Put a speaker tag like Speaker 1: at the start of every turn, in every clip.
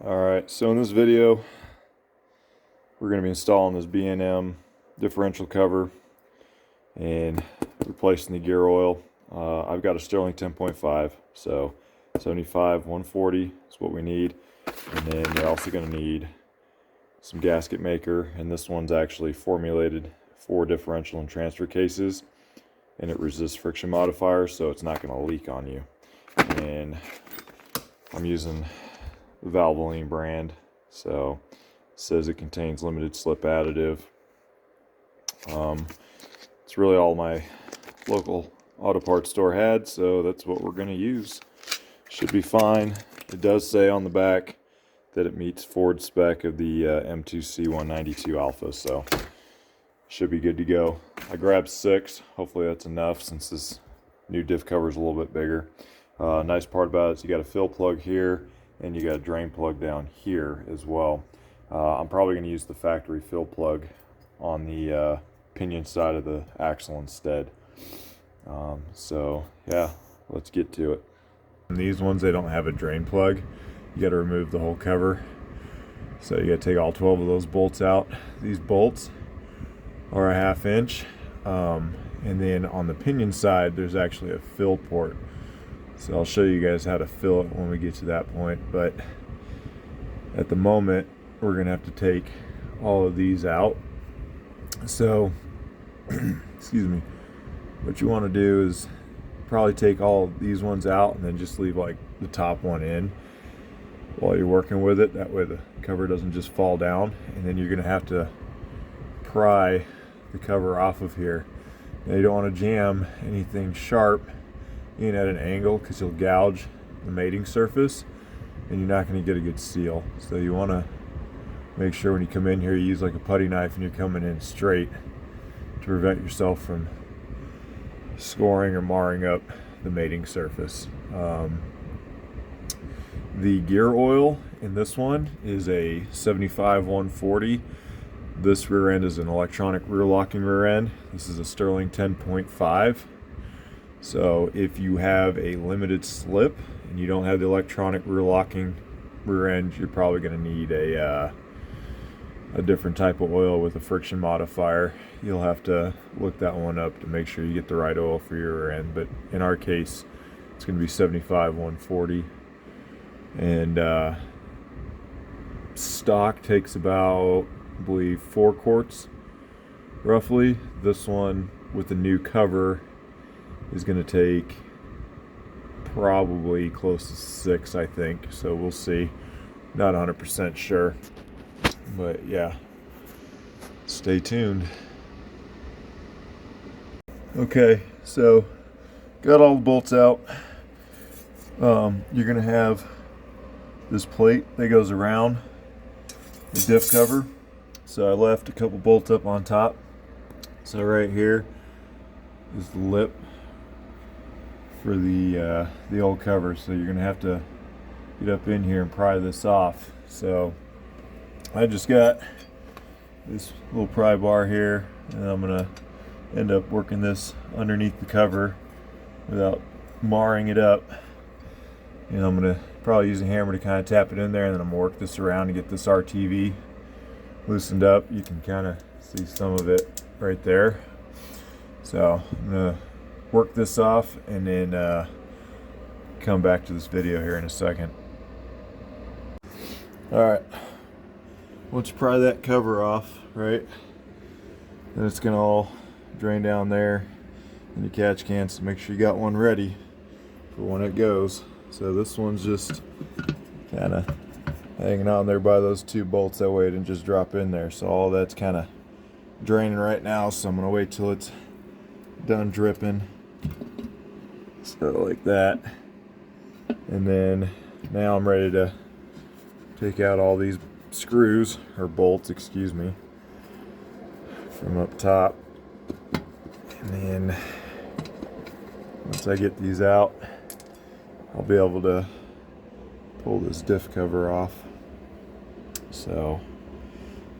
Speaker 1: Alright, so in this video we're going to be installing this B&M differential cover and replacing the gear oil. I've got a Sterling 10.5, so 75 140 is what we need, and then you're also going to need some gasket maker, and this one's actually formulated for differential and transfer cases, and it resists friction modifiers, so it's not going to leak on you. And I'm using the Valvoline brand, so it says it contains limited slip additive. It's really all my local auto parts store had, so that's what we're going to use. Should be fine. It does say on the back that it meets Ford spec of the M2C 192 Alpha, so should be good to go. I grabbed 6. Hopefully that's enough since this new diff cover is a little bit bigger. Nice part about it is you got a fill plug here and you got a drain plug down here as well. I'm probably going to use the factory fill plug on the pinion side of the axle instead. So yeah, let's get to it. And these ones, they don't have a drain plug. You got to remove the whole cover, so you got to take all 12 of those bolts out. These bolts are a 1/2 inch, and then on the pinion side there's actually a fill port, so I'll show you guys how to fill it when we get to that point. But at the moment we're gonna have to take all of these out. So excuse me, what you want to do is probably take all of these ones out and then just leave like the top one in while you're working with it. That way the cover doesn't just fall down, and then you're gonna have to pry the cover off of here. Now you don't want to jam anything sharp in at an angle because you'll gouge the mating surface and you're not going to get a good seal. So you want to make sure when you come in here you use like a putty knife and you're coming in straight to prevent yourself from scoring or marring up the mating surface. The gear oil in this one is a 75 140. This rear end is an electronic rear locking rear end. This is a Sterling 10.5. So if you have a limited slip and you don't have the electronic rear locking rear end, you're probably going to need a different type of oil with a friction modifier. You'll have to look that one up to make sure you get the right oil for your rear end. But in our case, it's going to be 75 140. And stock takes about, I believe, 4 quarts roughly. This one with the new cover is going to take probably close to 6, I think. So we'll see. Not 100% sure, but yeah, stay tuned. Okay, so got all the bolts out. You're going to have this plate that goes around the diff cover. So I left a couple bolts up on top. So right here is the lip for the old cover. So you're gonna have to get up in here and pry this off. So I just got this little pry bar here, and I'm gonna end up working this underneath the cover without marring it up. And I'm gonna probably use a hammer to kind of tap it in there, and then I'm gonna work this around to get this RTV loosened up. You can kind of see some of it right there. So I'm gonna work this off and then come back to this video here in a second. Alright, once you pry that cover off, right, then it's gonna all drain down there in your catch can, so make sure you got one ready for when it goes. So this one's just kind of hanging on there by those 2 bolts, that way it didn't just drop in there. So all that's kind of draining right now, so I'm going to wait till it's done dripping. So like that. And then now I'm ready to take out all these screws, or bolts, excuse me, from up top. And then once I get these out, I'll be able to pull this diff cover off. So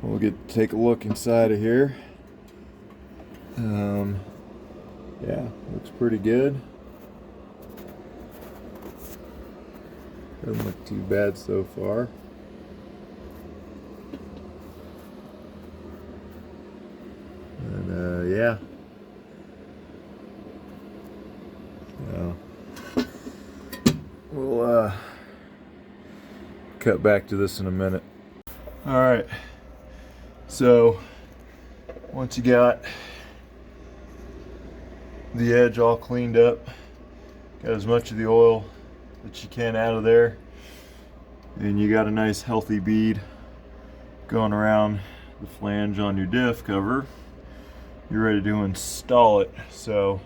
Speaker 1: we'll take a look inside of here. Yeah, looks pretty good. Doesn't look too bad so far. cut back to this in a minute. All right, so once you got the edge all cleaned up, got as much of the oil that you can out of there, and you got a nice healthy bead going around the flange on your diff cover, you're ready to install it. So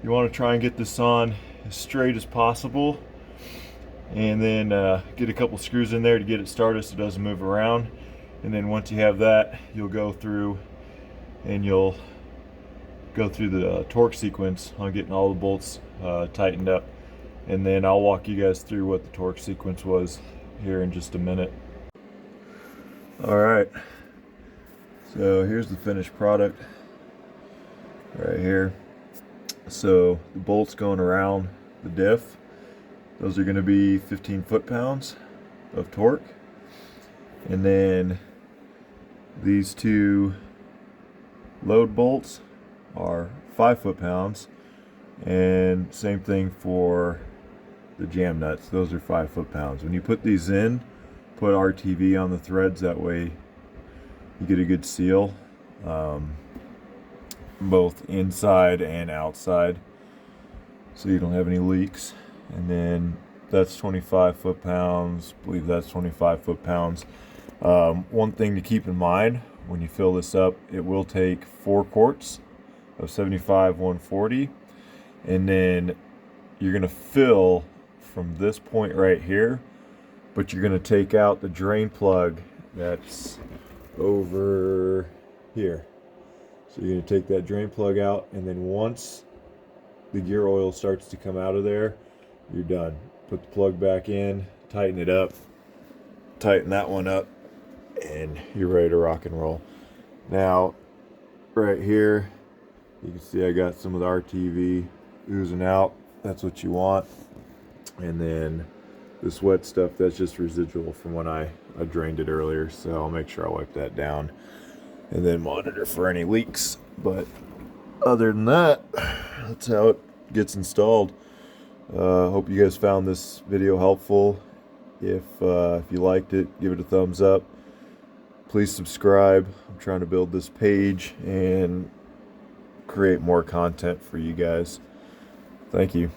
Speaker 1: you want to try and get this on as straight as possible, and then get a couple screws in there to get it started so it doesn't move around. And then once you have that, you'll go through and you'll go through the torque sequence on getting all the bolts tightened up, and then I'll walk you guys through what the torque sequence was here in just a minute. Alright, so here's the finished product right here. So the bolts going around the diff, those are going to be 15 foot-pounds of torque, and then these two load bolts are 5 foot-pounds, and same thing for the jam nuts, those are 5 foot-pounds. When you put these in, put RTV on the threads, that way you get a good seal, both inside and outside, so you don't have any leaks. And then that's 25 foot-pounds, I believe that's 25 foot-pounds. One thing to keep in mind when you fill this up, it will take 4 quarts of 75-140, and then you're going to fill from this point right here, but you're going to take out the drain plug that's over here. So you're going to take that drain plug out, and then once the gear oil starts to come out of there, you're done. Put the plug back in, tighten it up, tighten that one up, and you're ready to rock and roll. Now, right here, you can see I got some of the RTV oozing out. That's what you want. And then this wet stuff, that's just residual from when I drained it earlier, so I'll make sure I wipe that down and then monitor for any leaks. But other than that, that's how it gets installed. Hope you guys found this video helpful. If you liked it, give it a thumbs up. Please subscribe. I'm trying to build this page and create more content for you guys. Thank you.